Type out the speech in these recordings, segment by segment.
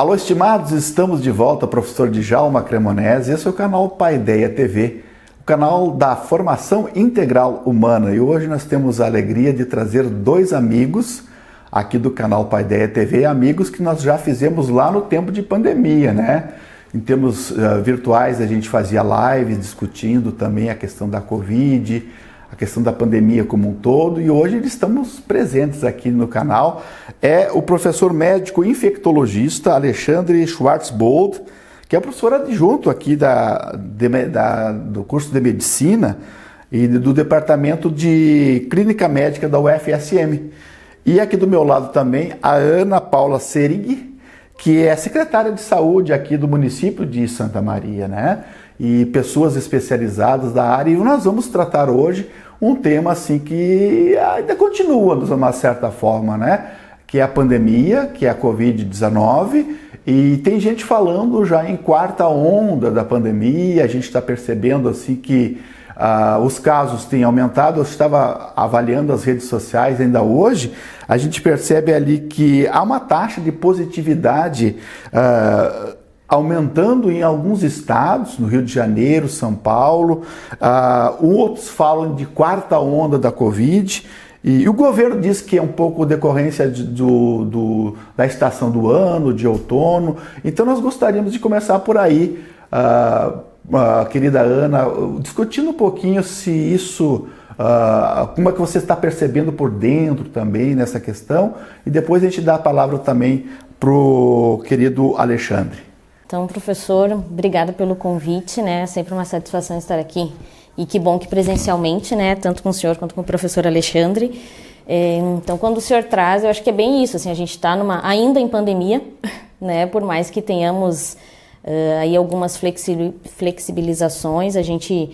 Alô, estimados, estamos de volta, professor Djalma Cremonese. Esse é o canal Paideia TV, o canal da formação integral humana. E hoje nós temos a alegria de trazer dois amigos aqui do canal Paideia TV, amigos que nós já fizemos lá no tempo de pandemia, né? Em termos virtuais, a gente fazia lives discutindo também a questão da Covid, a questão da pandemia como um todo, e hoje eles estamos presentes aqui no canal. É o professor médico infectologista Alexandre Schwarzbold, que é professor adjunto aqui do curso de Medicina e do Departamento de Clínica Médica da UFSM. E aqui do meu lado também a Ana Paula Serig, que é secretária de saúde aqui do município de Santa Maria, né? E pessoas especializadas da área, e nós vamos tratar hoje um tema assim que ainda continua de uma certa forma, né? Que é a pandemia, que é a Covid-19, e tem gente falando já em quarta onda da pandemia. A gente está percebendo assim que os casos têm aumentado. Eu estava avaliando as redes sociais ainda hoje, a gente percebe ali que há uma taxa de positividade aumentando em alguns estados, no Rio de Janeiro, São Paulo. Outros falam de quarta onda da Covid, e o governo diz que é um pouco decorrência da estação do ano, de outono. Então nós gostaríamos de começar por aí, querida Ana, discutindo um pouquinho se isso, como é que você está percebendo por dentro também nessa questão, e depois a gente dá a palavra também para o querido Alexandre. Então, professor, obrigada pelo convite, né? Sempre uma satisfação estar aqui. E que bom que presencialmente, né? Tanto com o senhor quanto com o professor Alexandre. Então, quando o senhor traz, eu acho que é bem isso, assim, a gente está ainda em pandemia, né? Por mais que tenhamos aí algumas flexibilizações, a gente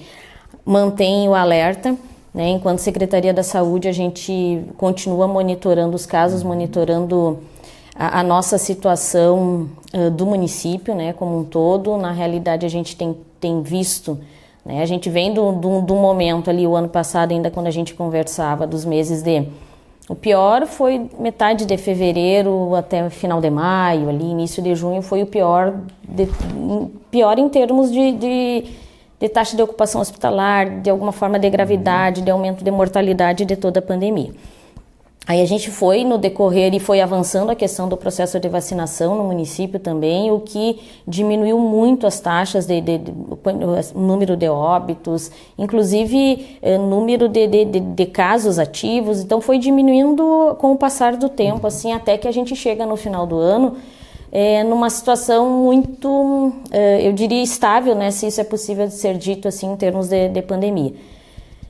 mantém o alerta, né? Enquanto Secretaria da Saúde, a gente continua monitorando os casos, monitorando a nossa situação do município, né, como um todo. Na realidade, a gente tem visto, né, a gente vem do momento ali, o ano passado, ainda quando a gente conversava, dos meses o pior foi metade de fevereiro até final de maio, ali, início de junho, foi o pior em termos de taxa de ocupação hospitalar, de alguma forma de gravidade, de aumento de mortalidade de toda a pandemia. Aí a gente foi no decorrer e foi avançando a questão do processo de vacinação no município também, o que diminuiu muito as taxas número de óbitos, inclusive número de casos ativos. Então foi diminuindo com o passar do tempo, assim, até que a gente chega no final do ano numa situação muito, eu diria, estável, né, se isso é possível de ser dito assim em termos de pandemia.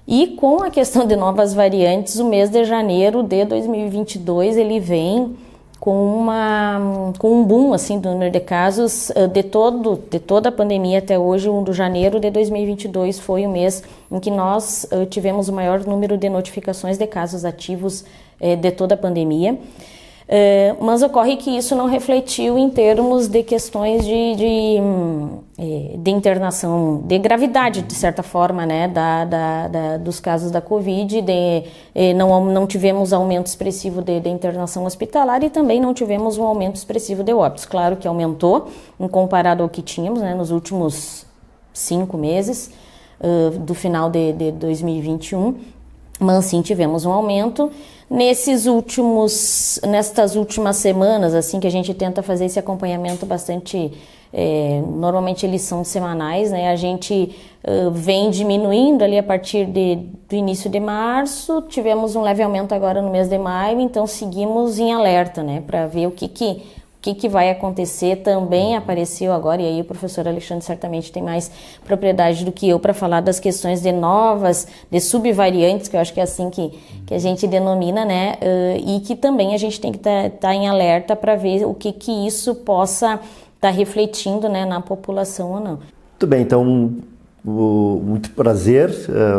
E com a questão de novas variantes, o mês de janeiro de 2022, ele vem com um boom assim, do número de casos de toda a pandemia até hoje. O do janeiro de 2022 foi o mês em que nós tivemos o maior número de notificações de casos ativos de toda a pandemia. Mas ocorre que isso não refletiu em termos de questões de internação, de gravidade, de certa forma, né, dos casos da Covid. Não tivemos aumento expressivo de internação hospitalar, e também não tivemos um aumento expressivo de óbitos. Claro que aumentou, em comparado ao que tínhamos, né, nos últimos 5 meses do final de 2021, mas sim tivemos um aumento. Nestas últimas semanas, assim, que a gente tenta fazer esse acompanhamento bastante, normalmente eles são semanais, né? A gente vem diminuindo ali a partir do início de março. Tivemos um leve aumento agora no mês de maio, então seguimos em alerta, né? Para ver o que vai acontecer. Também apareceu agora, e aí o professor Alexandre certamente tem mais propriedade do que eu para falar das questões de subvariantes, que eu acho que é assim que a gente denomina, né? E que também a gente tem que estar em alerta para ver o que isso possa estar refletindo, né, na população ou não. Muito bem, então, muito prazer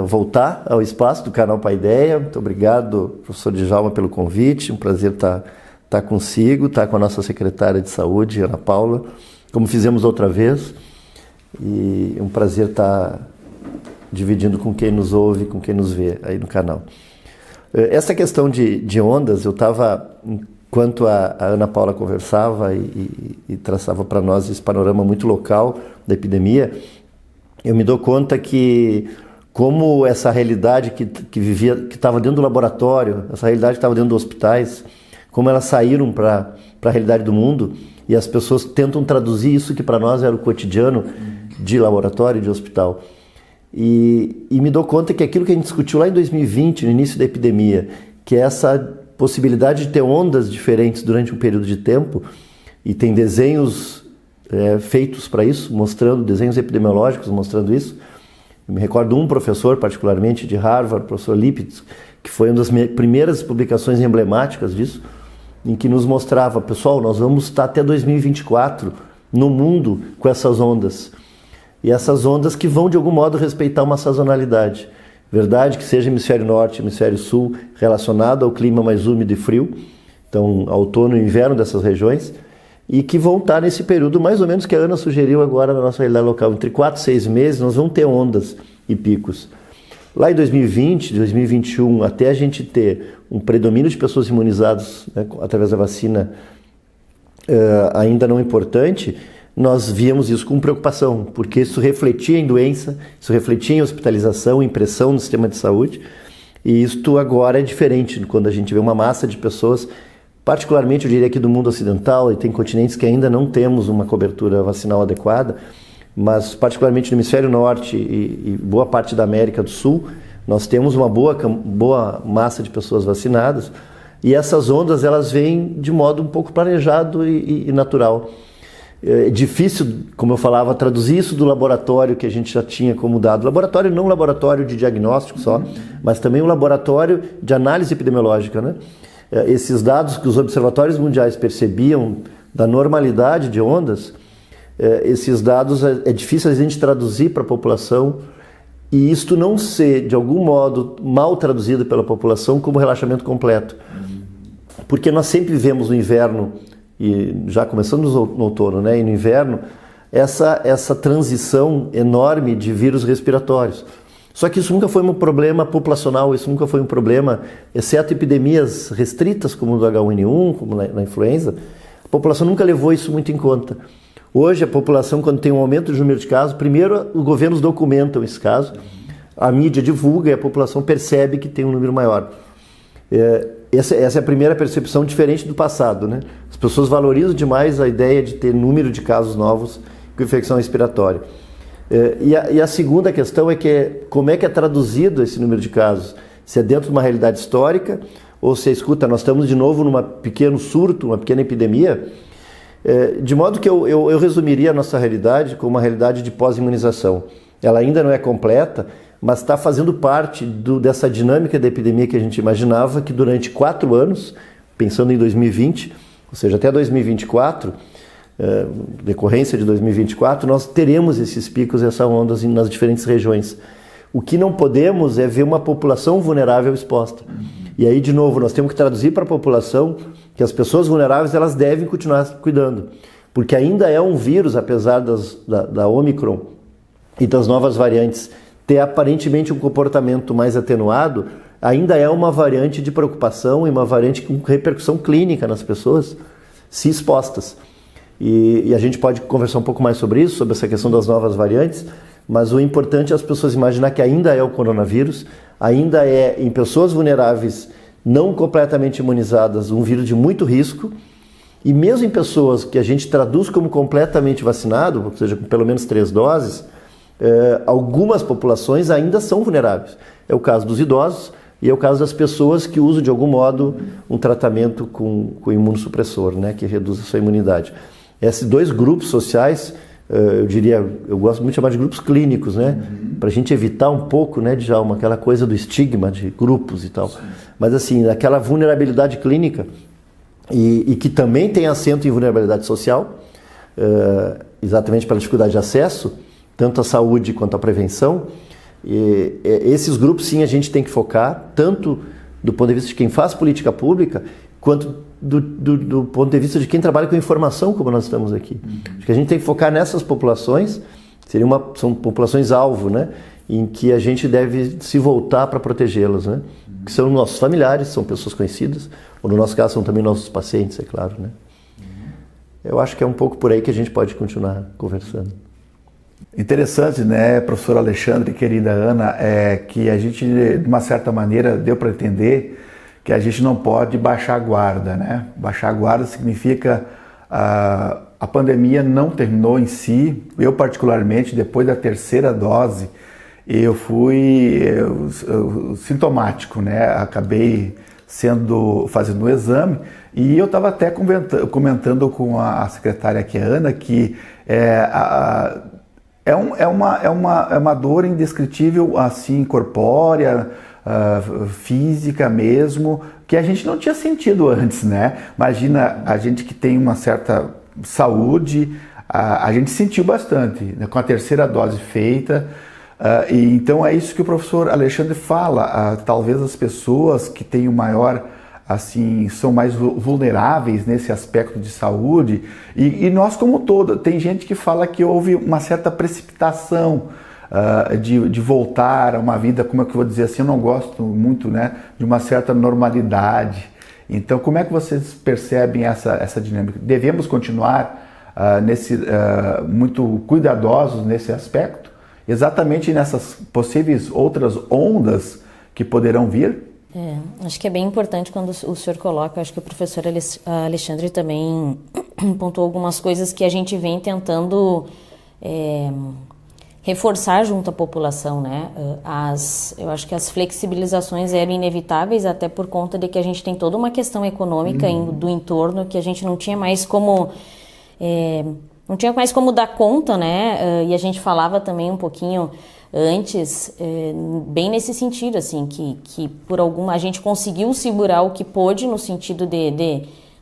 voltar ao espaço do canal Paideia. Muito obrigado, professor Djalma, pelo convite. Um prazer estar consigo, estar com a nossa secretária de saúde, Ana Paula, como fizemos outra vez. E um prazer estar dividindo com quem nos ouve, com quem nos vê aí no canal. Essa questão de ondas, eu estava quanto a Ana Paula conversava e traçava para nós esse panorama muito local da epidemia, eu me dou conta que como essa realidade que estava dentro do laboratório, essa realidade que estava dentro dos hospitais, como elas saíram para a realidade do mundo e as pessoas tentam traduzir isso que para nós era o cotidiano de laboratório, de hospital. E me dou conta que aquilo que a gente discutiu lá em 2020, no início da epidemia, que é essa possibilidade de ter ondas diferentes durante um período de tempo, e tem desenhos feitos para isso, mostrando, desenhos epidemiológicos mostrando isso. Eu me recordo um professor, particularmente de Harvard, o professor Lipitz, que foi uma das primeiras publicações emblemáticas disso, em que nos mostrava, pessoal, nós vamos estar até 2024 no mundo com essas ondas. E essas ondas que vão, de algum modo, respeitar uma sazonalidade. Verdade que seja hemisfério norte, hemisfério sul, relacionado ao clima mais úmido e frio, então outono e inverno dessas regiões, e que vão estar nesse período, mais ou menos que a Ana sugeriu agora na nossa realidade local. Entre 4 e 6 meses nós vamos ter ondas e picos. Lá em 2020, 2021, até a gente ter um predomínio de pessoas imunizadas, né, através da vacina ainda não importante, nós víamos isso com preocupação, porque isso refletia em doença, isso refletia em hospitalização, em pressão no sistema de saúde, e isto agora é diferente quando a gente vê uma massa de pessoas, particularmente eu diria aqui do mundo ocidental, e tem continentes que ainda não temos uma cobertura vacinal adequada, mas particularmente no hemisfério norte e boa parte da América do Sul, nós temos uma boa massa de pessoas vacinadas, e essas ondas elas vêm de modo um pouco planejado e natural. É difícil, como eu falava, traduzir isso do laboratório que a gente já tinha como dado. Laboratório não um laboratório de diagnóstico só, mas também um laboratório de análise epidemiológica, né? Esses dados que os observatórios mundiais percebiam da normalidade de ondas, esses dados é difícil a gente traduzir para a população e isto não ser, de algum modo, mal traduzido pela população como relaxamento completo. Porque nós sempre vemos no inverno, e já começamos no outono, né, e no inverno, essa transição enorme de vírus respiratórios. Só que isso nunca foi um problema populacional, isso nunca foi um problema, exceto epidemias restritas, como o do H1N1, como na influenza, a população nunca levou isso muito em conta. Hoje, a população, quando tem um aumento de número de casos, primeiro os governos documentam esse caso, a mídia divulga e a população percebe que tem um número maior. Essa é a primeira percepção diferente do passado, né? As pessoas valorizam demais a ideia de ter número de casos novos com infecção respiratória. E a segunda questão é como é que é traduzido esse número de casos? Se é dentro de uma realidade histórica ou se escuta, nós estamos de novo num pequeno surto, uma pequena epidemia, de modo que eu resumiria a nossa realidade como uma realidade de pós-imunização. Ela ainda não é completa, mas está fazendo parte dessa dinâmica da epidemia que a gente imaginava que durante 4 anos, pensando em 2020, ou seja, até 2024, decorrência de 2024, nós teremos esses picos, essas ondas nas diferentes regiões. O que não podemos é ver uma população vulnerável exposta. E aí, de novo, nós temos que traduzir para a população que as pessoas vulneráveis elas devem continuar cuidando. Porque ainda é um vírus, apesar da Omicron e das novas variantes ter aparentemente um comportamento mais atenuado, ainda é uma variante de preocupação e uma variante com repercussão clínica nas pessoas se expostas. E a gente pode conversar um pouco mais sobre isso, sobre essa questão das novas variantes, mas o importante é as pessoas imaginar que ainda é o coronavírus, ainda é em pessoas vulneráveis não completamente imunizadas um vírus de muito risco, e mesmo em pessoas que a gente traduz como completamente vacinado, ou seja, com pelo menos 3 doses, algumas populações ainda são vulneráveis. É o caso dos idosos e é o caso das pessoas que usam de algum modo um tratamento com imunossupressor, né, que reduz a sua imunidade. Esses 2 grupos sociais, eu gosto muito de chamar de grupos clínicos, né, para a gente evitar um pouco, né, Djalma, aquela coisa do estigma de grupos e tal. Sim. Mas assim, aquela vulnerabilidade clínica e que também tem assento em vulnerabilidade social, exatamente pela dificuldade de acesso, tanto à saúde quanto à prevenção. Esses grupos, sim, a gente tem que focar, tanto do ponto de vista de quem faz política pública, quanto do ponto de vista de quem trabalha com informação, como nós estamos aqui. Acho que a gente tem que focar nessas populações, são populações-alvo, né, em que a gente deve se voltar para protegê-las, né? que são nossos familiares, são pessoas conhecidas, ou no nosso caso são também nossos pacientes, é claro, né? Eu acho que é um pouco por aí que a gente pode continuar conversando. Interessante, né, professor Alexandre e querida Ana, que a gente, de uma certa maneira, deu para entender que a gente não pode baixar a guarda, né? Baixar a guarda significa a pandemia não terminou em si. Eu, particularmente, depois da terceira dose, eu fui sintomático, né? Acabei fazendo um exame e eu estava até comentando com a secretária aqui, a Ana, que é uma dor indescritível, assim, corpórea, física mesmo, que a gente não tinha sentido antes, né? Imagina a gente que tem uma certa saúde, a gente sentiu bastante, né? Com a terceira dose feita. E então é isso que o professor Alexandre fala, talvez as pessoas que têm o maior, assim, são mais vulneráveis nesse aspecto de saúde, e nós como todo, tem gente que fala que houve uma certa precipitação de voltar a uma vida, como é que eu vou dizer assim, eu não gosto muito, né, de uma certa normalidade. Então como é que vocês percebem essa dinâmica? Devemos continuar muito cuidadosos nesse aspecto? Exatamente nessas possíveis outras ondas que poderão vir? Acho que é bem importante quando o senhor coloca, acho que o professor Alexandre também pontuou algumas coisas que a gente vem tentando reforçar junto à população, né? Eu acho que as flexibilizações eram inevitáveis, até por conta de que a gente tem toda uma questão econômica do entorno que a gente não tinha mais como... não tinha mais como dar conta, né? E a gente falava também um pouquinho antes, bem nesse sentido, assim, que por a gente conseguiu segurar o que pôde no sentido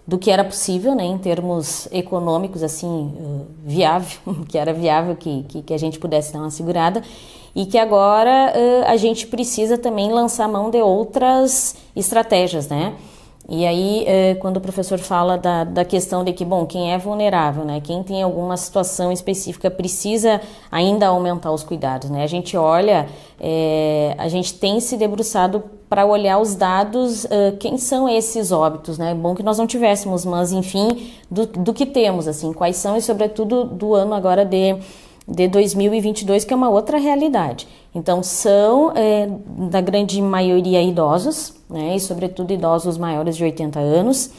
do que era possível, né? Em termos econômicos, assim, viável, que era viável que a gente pudesse dar uma segurada, e que agora a gente precisa também lançar mão de outras estratégias, né? E aí, quando o professor fala da questão de que, bom, quem é vulnerável, né, quem tem alguma situação específica precisa ainda aumentar os cuidados, né? A gente olha, a gente tem se debruçado para olhar os dados, quem são esses óbitos, né? É bom que nós não tivéssemos, mas enfim, do que temos, assim, quais são, e sobretudo do ano agora de 2022, que é uma outra realidade. Então, são, da grande maioria, idosos, né, e sobretudo idosos maiores de 80 anos,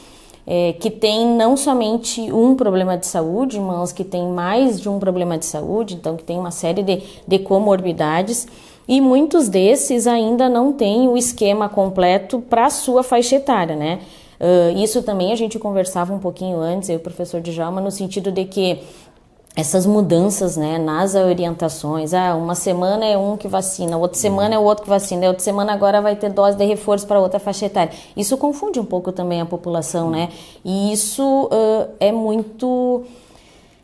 que têm não somente um problema de saúde, mas que têm mais de um problema de saúde, então que tem uma série de comorbidades, e muitos desses ainda não têm o esquema completo para a sua faixa etária, né? Isso também a gente conversava um pouquinho antes, eu e o professor Djalma, no sentido de que essas mudanças, né, nas orientações, uma semana é um que vacina, outra semana é o outro que vacina, outra semana agora vai ter dose de reforço para outra faixa etária. Isso confunde um pouco também a população, né? E isso é muito...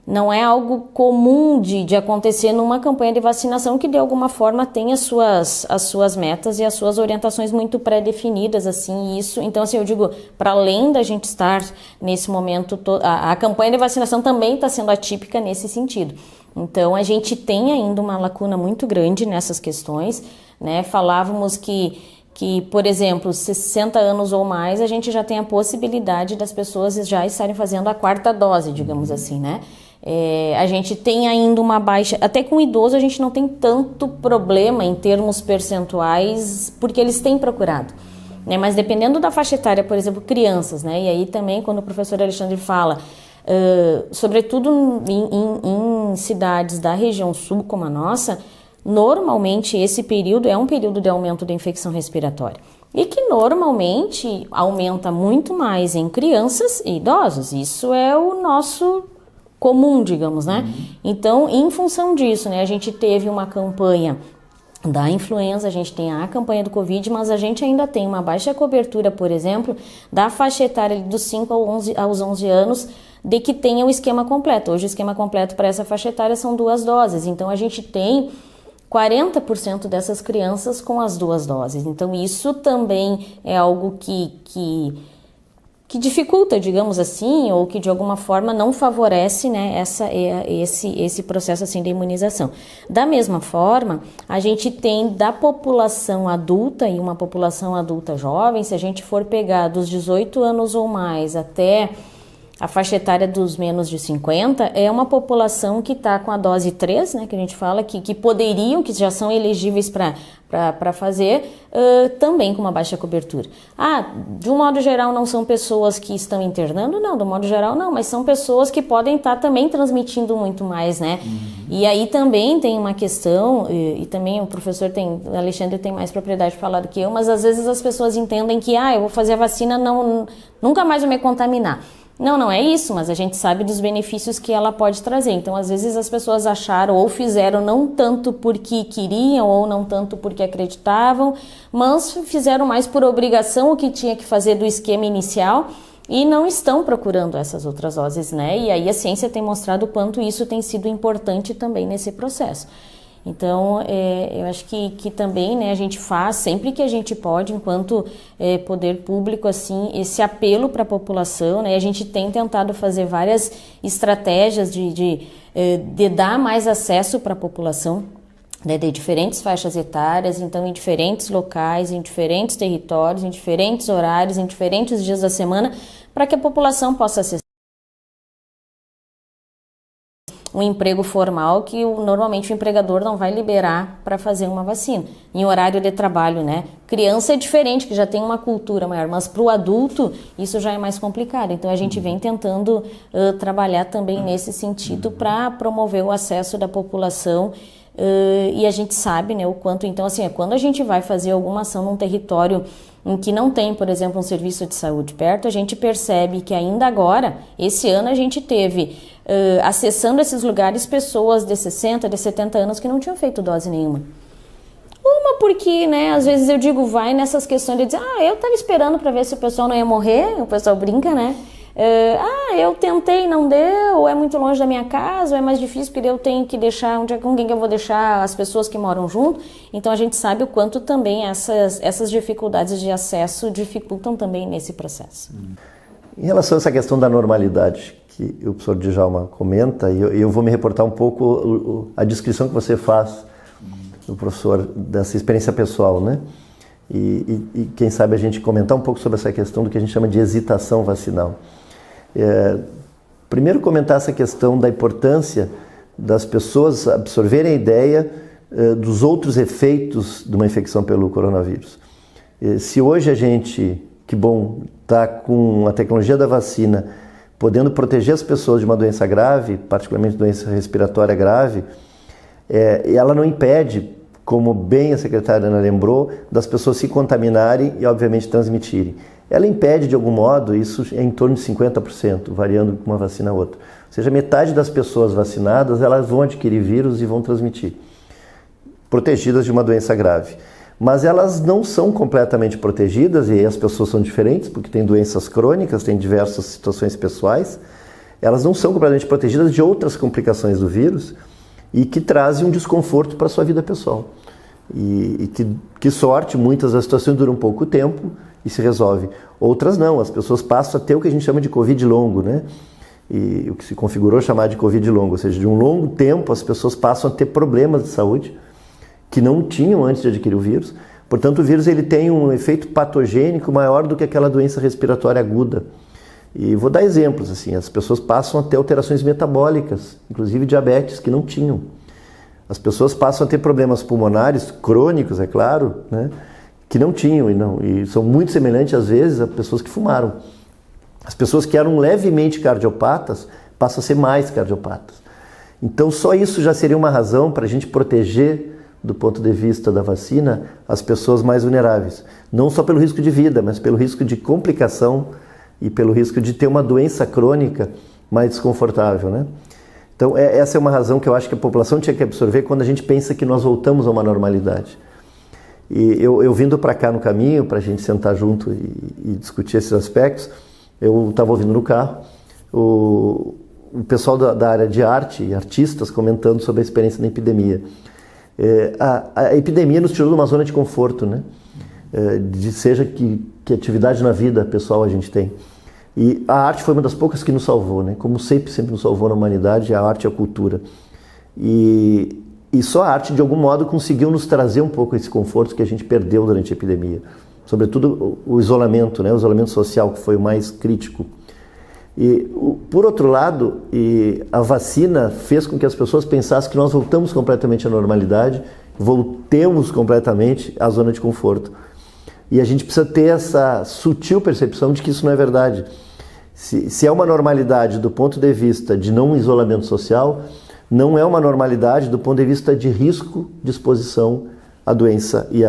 Não é algo comum de acontecer numa campanha de vacinação que de alguma forma tem as suas metas e as suas orientações muito pré-definidas, assim, isso. Então, assim, eu digo, para além da gente estar nesse momento, a campanha de vacinação também está sendo atípica nesse sentido. Então, a gente tem ainda uma lacuna muito grande nessas questões, né? Falávamos que, por exemplo, 60 anos ou mais, a gente já tem a possibilidade das pessoas já estarem fazendo a 4ª dose, digamos assim, né? A gente tem ainda uma baixa, até com idoso a gente não tem tanto problema em termos percentuais, porque eles têm procurado, né? Mas dependendo da faixa etária, por exemplo, crianças, né? E aí também quando o professor Alexandre fala, sobretudo em cidades da região sul como a nossa, normalmente esse período é um período de aumento da infecção respiratória. E que normalmente aumenta muito mais em crianças e idosos. Isso é o nosso comum, digamos, né? Então, em função disso, né, a gente teve uma campanha da influenza, a gente tem a campanha do Covid, mas a gente ainda tem uma baixa cobertura, por exemplo, da faixa etária dos 5 aos 11 anos, de que tenha o esquema completo. Hoje o esquema completo para essa faixa etária são 2 doses, então a gente tem 40% dessas crianças com as 2 doses. Então isso também é algo que dificulta, digamos assim, ou que de alguma forma não favorece, né, esse processo assim de imunização. Da mesma forma, a gente tem da população adulta e uma população adulta jovem, se a gente for pegar dos 18 anos ou mais até a faixa etária dos menos de 50, é uma população que está com a dose 3, né, que a gente fala, que poderiam, que já são elegíveis para fazer, também com uma baixa cobertura. De um modo geral não são pessoas que estão internando? Não, do modo geral não, mas são pessoas que podem estar também transmitindo muito mais, né? E aí também tem uma questão, e também o professor Alexandre tem mais propriedade para falar do que eu, mas às vezes as pessoas entendem que, eu vou fazer a vacina, nunca mais vou me contaminar. Não é isso, mas a gente sabe dos benefícios que ela pode trazer. Então, às vezes as pessoas acharam ou fizeram não tanto porque queriam ou não tanto porque acreditavam, mas fizeram mais por obrigação o que tinha que fazer do esquema inicial e não estão procurando essas outras doses, né? E aí a ciência tem mostrado o quanto isso tem sido importante também nesse processo. Então, eu acho que também, né, a gente faz, sempre que a gente pode, enquanto poder público, assim, esse apelo para a população, né, a gente tem tentado fazer várias estratégias de dar mais acesso para a população, né, de diferentes faixas etárias, então em diferentes locais, em diferentes territórios, em diferentes horários, em diferentes dias da semana, para que a população possa acessar um emprego formal que normalmente o empregador não vai liberar para fazer uma vacina, em horário de trabalho, né? Criança é diferente, que já tem uma cultura maior, mas para o adulto isso já é mais complicado. Então a gente vem tentando trabalhar também nesse sentido para promover o acesso da população. E a gente sabe, né, o quanto, então, assim, quando a gente vai fazer alguma ação num território em que não tem, por exemplo, um serviço de saúde perto, a gente percebe que ainda agora, esse ano, a gente teve, acessando esses lugares, pessoas de 60, de 70 anos que não tinham feito dose nenhuma. Uma porque, né, às vezes eu digo, vai nessas questões de dizer, eu estava esperando para ver se o pessoal não ia morrer, o pessoal brinca, né? Eu tentei, não deu, ou é muito longe da minha casa, ou é mais difícil porque eu tenho que deixar, com quem que eu vou deixar as pessoas que moram junto. Então a gente sabe o quanto também essas dificuldades de acesso dificultam também nesse processo. Em relação a essa questão da normalidade, que o professor Djalma comenta, e eu vou me reportar um pouco a descrição que você faz, do professor, dessa experiência pessoal, né? E quem sabe a gente comentar um pouco sobre essa questão do que a gente chama de hesitação vacinal. Primeiro comentar essa questão da importância das pessoas absorverem a ideia dos outros efeitos de uma infecção pelo coronavírus. Se hoje a gente, que bom, está com a tecnologia da vacina podendo proteger as pessoas de uma doença grave, particularmente doença respiratória grave, ela não impede, como bem a secretária Ana lembrou, das pessoas se contaminarem e obviamente transmitirem. Ela impede de algum modo, isso é em torno de 50%, variando de uma vacina a outra. Ou seja, metade das pessoas vacinadas, elas vão adquirir vírus e vão transmitir, protegidas de uma doença grave. Mas elas não são completamente protegidas, e aí as pessoas são diferentes, porque têm doenças crônicas, têm diversas situações pessoais. Elas não são completamente protegidas de outras complicações do vírus e que trazem um desconforto para a sua vida pessoal. E que sorte, muitas das situações duram pouco tempo e se resolve. Outras não, as pessoas passam a ter o que a gente chama de Covid longo, né? E o que se configurou chamar de Covid longo, ou seja, de um longo tempo as pessoas passam a ter problemas de saúde que não tinham antes de adquirir o vírus. Portanto, o vírus ele tem um efeito patogênico maior do que aquela doença respiratória aguda. E vou dar exemplos, assim, as pessoas passam a ter alterações metabólicas, inclusive diabetes, que não tinham. As pessoas passam a ter problemas pulmonares, crônicos, é claro, né, que não tinham e são muito semelhantes, às vezes, a pessoas que fumaram. As pessoas que eram levemente cardiopatas passam a ser mais cardiopatas. Então, só isso já seria uma razão para a gente proteger, do ponto de vista da vacina, as pessoas mais vulneráveis. Não só pelo risco de vida, mas pelo risco de complicação e pelo risco de ter uma doença crônica mais desconfortável, né? Então, essa é uma razão que eu acho que a população tinha que absorver quando a gente pensa que nós voltamos a uma normalidade. E eu vindo para cá no caminho, para a gente sentar junto e discutir esses aspectos, eu estava ouvindo no carro o pessoal da área de arte e artistas comentando sobre a experiência da epidemia. A epidemia nos tirou de uma zona de conforto, né? Seja que atividade na vida pessoal a gente tem. E a arte foi uma das poucas que nos salvou, né? Como sempre nos salvou na humanidade, a arte e a cultura. E só a arte, de algum modo, conseguiu nos trazer um pouco esse conforto que a gente perdeu durante a epidemia. Sobretudo o isolamento, né? O isolamento social, que foi o mais crítico. E, por outro lado, a vacina fez com que as pessoas pensassem que nós voltamos completamente à normalidade, voltemos completamente à zona de conforto. E a gente precisa ter essa sutil percepção de que isso não é verdade. Se é uma normalidade do ponto de vista de não isolamento social, não é uma normalidade do ponto de vista de risco de exposição à doença e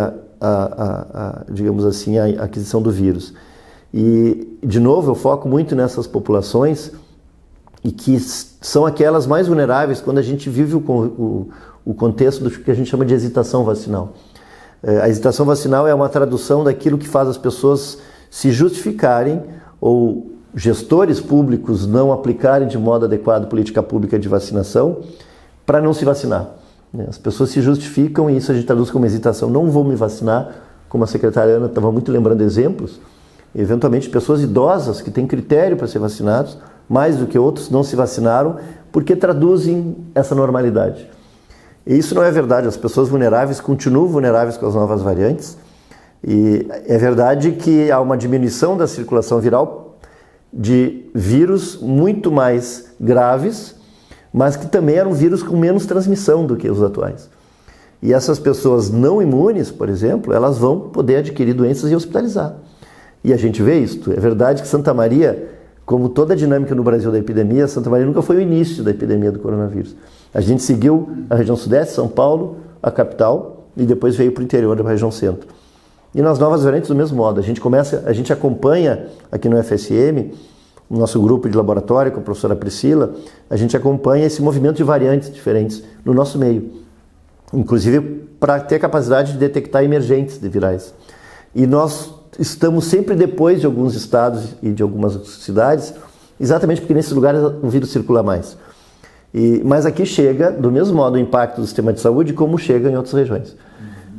digamos assim, a aquisição do vírus. E, de novo, eu foco muito nessas populações e que são aquelas mais vulneráveis quando a gente vive o contexto do que a gente chama de hesitação vacinal. A hesitação vacinal é uma tradução daquilo que faz as pessoas se justificarem ou gestores públicos não aplicarem de modo adequado política pública de vacinação para não se vacinar. As pessoas se justificam e isso a gente traduz como hesitação. Não vou me vacinar, como a secretária Ana estava muito lembrando exemplos, eventualmente pessoas idosas que têm critério para ser vacinados, mais do que outros não se vacinaram, porque traduzem essa normalidade. E isso não é verdade, as pessoas vulneráveis continuam vulneráveis com as novas variantes, e é verdade que há uma diminuição da circulação viral de vírus muito mais graves, mas que também eram vírus com menos transmissão do que os atuais. E essas pessoas não imunes, por exemplo, elas vão poder adquirir doenças e hospitalizar. E a gente vê isso. É verdade que Santa Maria, como toda a dinâmica no Brasil da epidemia, Santa Maria nunca foi o início da epidemia do coronavírus. A gente seguiu a região sudeste, São Paulo, a capital, e depois veio para o interior da região centro. E nas novas variantes do mesmo modo. A gente acompanha aqui no FSM, o nosso grupo de laboratório com a professora Priscila, a gente acompanha esse movimento de variantes diferentes no nosso meio. Inclusive para ter a capacidade de detectar emergentes de virais. E nós estamos sempre depois de alguns estados e de algumas cidades, exatamente porque nesses lugares o vírus circula mais. Mas aqui chega, do mesmo modo, o impacto do sistema de saúde como chega em outras regiões.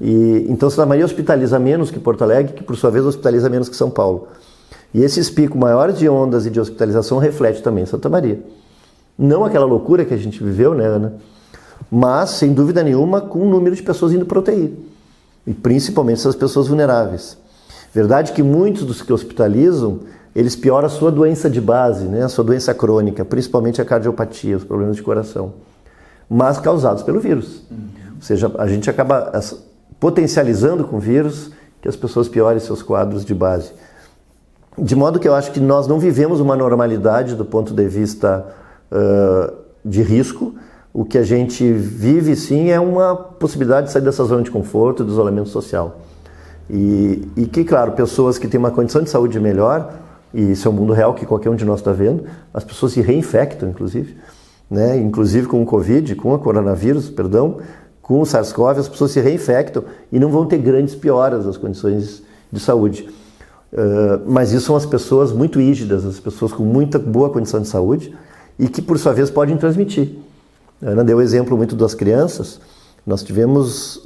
Então Santa Maria hospitaliza menos que Porto Alegre, que por sua vez hospitaliza menos que São Paulo. E esses picos maiores de ondas e de hospitalização refletem também em Santa Maria. Não aquela loucura que a gente viveu, né, Ana? Mas, sem dúvida nenhuma, com um número de pessoas indo para UTI. E principalmente essas pessoas vulneráveis. Verdade que muitos dos que hospitalizam, eles pioram a sua doença de base, né? A sua doença crônica, principalmente a cardiopatia, os problemas de coração, mas causados pelo vírus. Ou seja, a gente acaba potencializando com o vírus que as pessoas piorem seus quadros de base. De modo que eu acho que nós não vivemos uma normalidade do ponto de vista de risco. O que a gente vive, sim, é uma possibilidade de sair dessa zona de conforto, do isolamento social. E que, claro, pessoas que têm uma condição de saúde melhor, e isso é um mundo real que qualquer um de nós está vendo, as pessoas se reinfectam, inclusive, né? Inclusive com o Covid, com o coronavírus, perdão, com o SARS-CoV, as pessoas se reinfectam e não vão ter grandes pioras das condições de saúde. Mas isso são as pessoas muito rígidas, as pessoas com muita boa condição de saúde e que, por sua vez, podem transmitir. A Ana deu o exemplo muito das crianças. Nós tivemos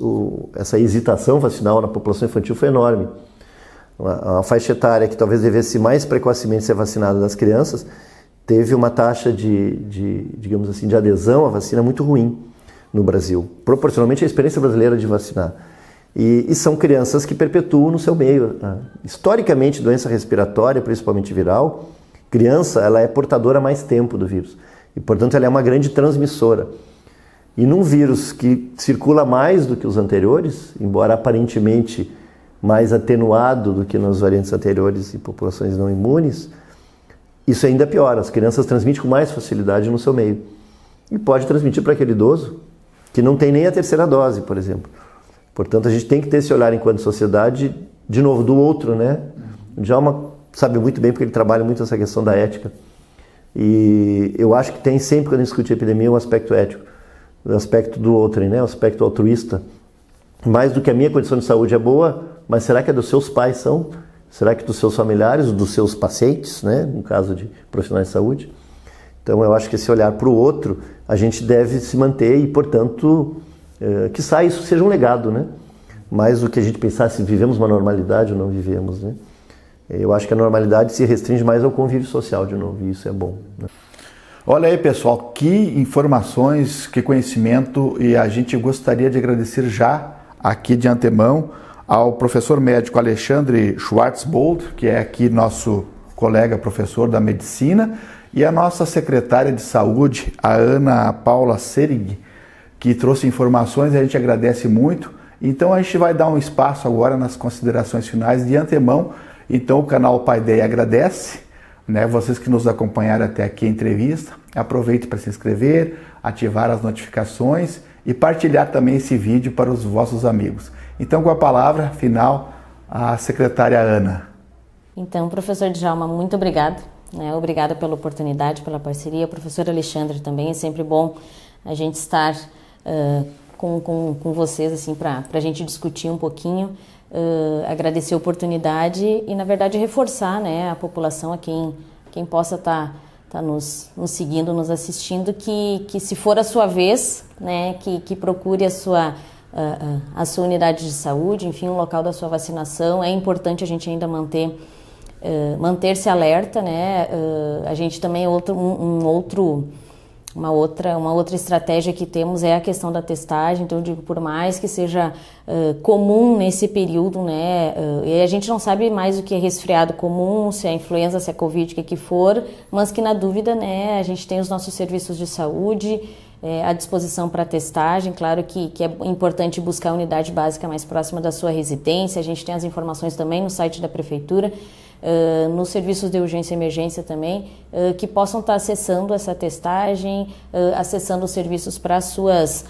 essa hesitação vacinal na população infantil foi enorme. A faixa etária que talvez devesse mais precocemente ser vacinada das crianças teve uma taxa digamos assim, de adesão à vacina muito ruim no Brasil, proporcionalmente à experiência brasileira de vacinar. E são crianças que perpetuam no seu meio. Historicamente, doença respiratória, principalmente viral, criança ela é portadora há mais tempo do vírus. E, portanto, ela é uma grande transmissora. E num vírus que circula mais do que os anteriores, embora aparentemente mais atenuado do que nas variantes anteriores e populações não imunes, isso ainda é pior. As crianças transmitem com mais facilidade no seu meio. E pode transmitir para aquele idoso que não tem nem a terceira dose, por exemplo. Portanto, a gente tem que ter esse olhar enquanto sociedade, de novo, do outro, né? O Djalma sabe muito bem porque ele trabalha muito essa questão da ética. E eu acho que tem sempre, quando a gente discute a epidemia, um aspecto ético. O aspecto do outro, né? O aspecto altruísta. Mais do que a minha condição de saúde é boa, mas será que a dos seus pais são? Será que dos seus familiares, dos seus pacientes, né? No caso de profissionais de saúde. Então, eu acho que esse olhar para o outro, a gente deve se manter e, portanto, quiçá isso seja um legado, né? Mais do que a gente pensar se vivemos uma normalidade ou não vivemos, né? Eu acho que a normalidade se restringe mais ao convívio social de novo, e isso é bom, né? Olha aí, pessoal, que informações, que conhecimento, e a gente gostaria de agradecer já aqui de antemão ao professor médico Alexandre Schwarzbold, que é aqui nosso colega professor da medicina, e a nossa secretária de saúde, a Ana Paula Serig, que trouxe informações, e a gente agradece muito. Então a gente vai dar um espaço agora nas considerações finais de antemão. Então o canal Paideia agradece, né, vocês que nos acompanharam até aqui a entrevista. Aproveite para se inscrever, ativar as notificações e partilhar também esse vídeo para os vossos amigos. Então, com a palavra final, a secretária Ana. Então, professor Djalma, muito obrigado, né? Obrigada pela oportunidade, pela parceria. Professor Alexandre também, é sempre bom a gente estar com vocês, assim, para a gente discutir um pouquinho, agradecer a oportunidade e, na verdade, reforçar, né, a população, a quem possa estar nos seguindo, nos assistindo, que se for a sua vez, né, que procure a sua unidade de saúde, enfim, o local da sua vacinação. É importante a gente ainda manter-se alerta, né? A gente também, uma outra estratégia que temos é a questão da testagem. Então eu digo, por mais que seja comum nesse período, né, e a gente não sabe mais o que é resfriado comum, se é influenza, se é covid, o que for, mas que na dúvida, né, a gente tem os nossos serviços de saúde à disposição para testagem. Claro que é importante buscar a unidade básica mais próxima da sua residência. A gente tem as informações também no site da prefeitura, nos serviços de urgência e emergência também, que possam estar acessando essa testagem, acessando os serviços para suas,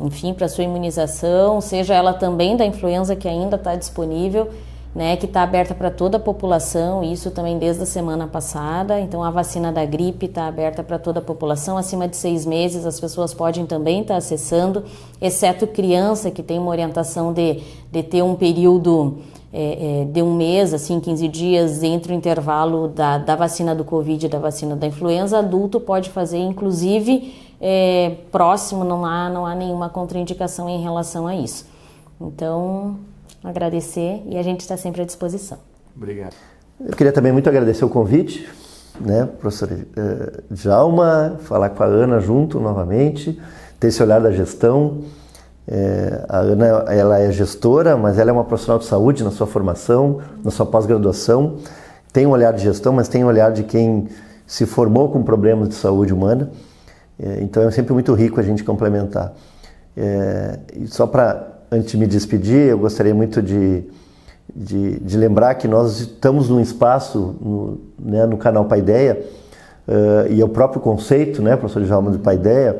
enfim, para sua imunização, seja ela também da influenza, que ainda está disponível, né, que está aberta para toda a população, isso também desde a semana passada. Então a vacina da gripe está aberta para toda a população, acima de 6 meses as pessoas podem também estar acessando, exceto criança, que tem uma orientação de ter um período de 1 mês, assim, 15 dias entre o intervalo da vacina do Covid e da vacina da influenza. Adulto pode fazer, inclusive, próximo, não há nenhuma contraindicação em relação a isso. Então, agradecer, e a gente está sempre à disposição. Obrigado. Eu queria também muito agradecer o convite, né, professor Djalma, falar com a Ana junto novamente, ter esse olhar da gestão. A Ana, ela é gestora, mas ela é uma profissional de saúde na sua formação, na sua pós-graduação. Tem um olhar de gestão, mas tem um olhar de quem se formou com problemas de saúde humana. Então é sempre muito rico a gente complementar. E só para, antes de me despedir, eu gostaria muito de lembrar que nós estamos num espaço no canal Paideia, e é o próprio conceito, né, professor Djalma, do Paideia,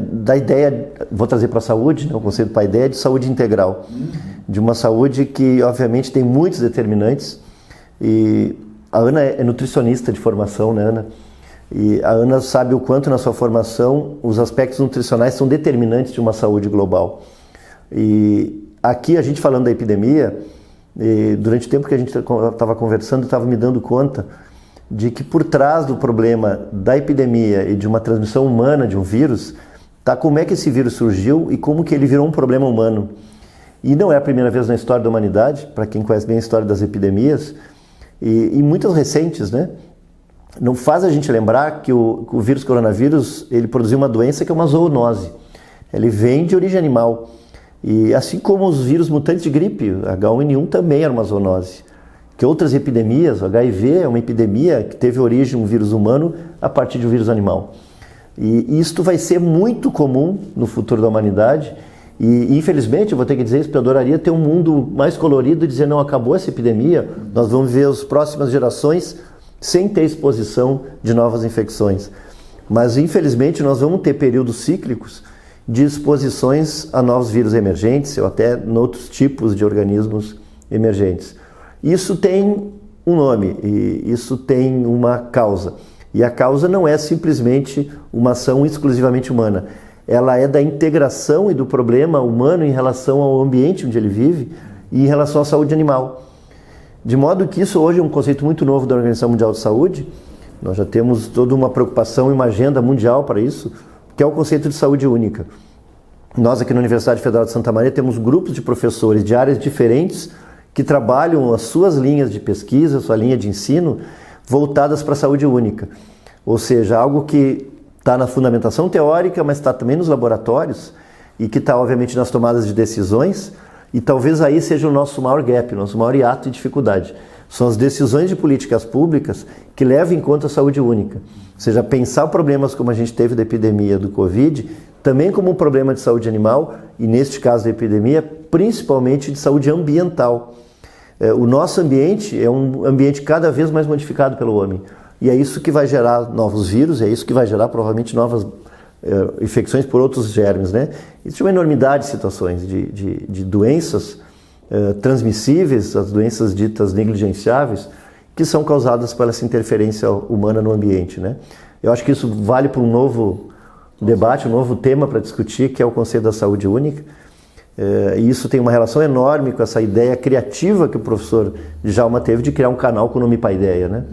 da ideia, vou trazer para a saúde, né, o conceito do Paideia, de saúde integral, de uma saúde que obviamente tem muitos determinantes. E a Ana é nutricionista de formação, né, Ana? E a Ana sabe o quanto na sua formação os aspectos nutricionais são determinantes de uma saúde global. E aqui a gente falando da epidemia, durante o tempo que a gente estava conversando, estava me dando conta de que por trás do problema da epidemia e de uma transmissão humana de um vírus, tá como é que esse vírus surgiu e como que ele virou um problema humano. E não é a primeira vez na história da humanidade, para quem conhece bem a história das epidemias, e muitas recentes, né? Não faz a gente lembrar que o vírus coronavírus, ele produziu uma doença que é uma zoonose. Ele vem de origem animal. E assim como os vírus mutantes de gripe, H1N1 também era uma zoonose. Que outras epidemias, o HIV é uma epidemia que teve origem um vírus humano a partir de um vírus animal. E isto vai ser muito comum no futuro da humanidade. E infelizmente, eu vou ter que dizer isso, porque eu adoraria ter um mundo mais colorido e dizer, não, acabou essa epidemia, nós vamos ver as próximas gerações sem ter exposição de novas infecções. Mas infelizmente nós vamos ter períodos cíclicos de exposições a novos vírus emergentes ou até em outros tipos de organismos emergentes. Isso tem um nome e isso tem uma causa. E a causa não é simplesmente uma ação exclusivamente humana. Ela é da integração e do problema humano em relação ao ambiente onde ele vive e em relação à saúde animal. De modo que isso hoje é um conceito muito novo da Organização Mundial de Saúde. Nós já temos toda uma preocupação e uma agenda mundial para isso, que é o conceito de saúde única. Nós aqui na Universidade Federal de Santa Maria temos grupos de professores de áreas diferentes que trabalham as suas linhas de pesquisa, sua linha de ensino, voltadas para a saúde única. Ou seja, algo que está na fundamentação teórica, mas está também nos laboratórios e que está, obviamente, nas tomadas de decisões, e talvez aí seja o nosso maior gap, o nosso maior hiato e dificuldade. São as decisões de políticas públicas que levam em conta a saúde única. Ou seja, pensar problemas como a gente teve da epidemia do Covid, também como um problema de saúde animal, e neste caso da epidemia, principalmente de saúde ambiental. O nosso ambiente é um ambiente cada vez mais modificado pelo homem. E é isso que vai gerar novos vírus, é isso que vai gerar provavelmente novas infecções por outros germes, né? Existe uma enormidade de situações de doenças transmissíveis, as doenças ditas negligenciáveis, que são causadas por essa interferência humana no ambiente, né? Eu acho que isso vale para um novo debate, um novo tema para discutir, que é o conceito da saúde única. E isso tem uma relação enorme com essa ideia criativa que o professor Djalma teve de criar um canal com o nome Paideia, né?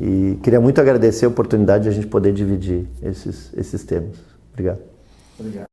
E queria muito agradecer a oportunidade de a gente poder dividir esses temas. Obrigado. Obrigado.